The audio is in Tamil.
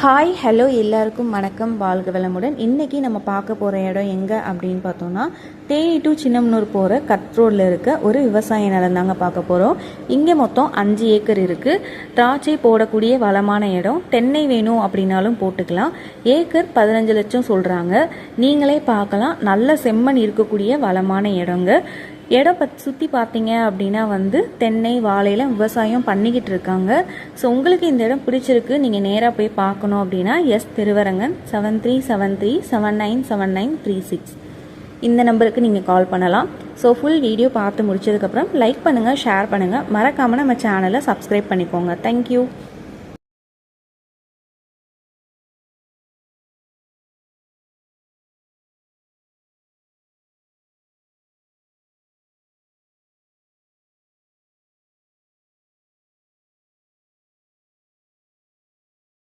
ஹாய் ஹலோ எல்லாருக்கும் வணக்கம், வாழ்க வளமுடன். இன்றைக்கி நம்ம பார்க்க போகிற இடம் எங்கே அப்படின்னு பார்த்தோன்னா, தேனி டு சின்னமனூர் போகிற கட் ரோடில் இருக்க ஒரு விவசாய நிலம் தாங்க பார்க்க போகிறோம். இங்கே மொத்தம் 5 ஏக்கர் இருக்குது. திராட்சை போடக்கூடிய வளமான இடம். தென்னை வேணும் அப்படின்னாலும் போட்டுக்கலாம். ஏக்கர் 15 லட்சம் சொல்கிறாங்க. நீங்களே பார்க்கலாம், நல்ல செம்மண் இருக்கக்கூடிய வளமான இடங்க. இடம் சுற்றி பார்த்தீங்க அப்படின்னா தென்னை வாழையில் விவசாயம் பண்ணிக்கிட்டு இருக்காங்க. ஸோ உங்களுக்கு இந்த இடம் பிடிச்சிருக்கு, நீங்கள் நேராக போய் பார்க்கணும் அப்படின்னா திருவரங்கன் 7373797936 இந்த நம்பருக்கு நீங்கள் கால் பண்ணலாம். ஸோ ஃபுல் வீடியோ பார்த்து முடிச்சதுக்கப்புறம் லைக் பண்ணுங்கள், ஷேர் பண்ணுங்கள், மறக்காமல் நம்ம சேனலை சப்ஸ்கிரைப் பண்ணிக்கோங்க. தேங்க்யூ.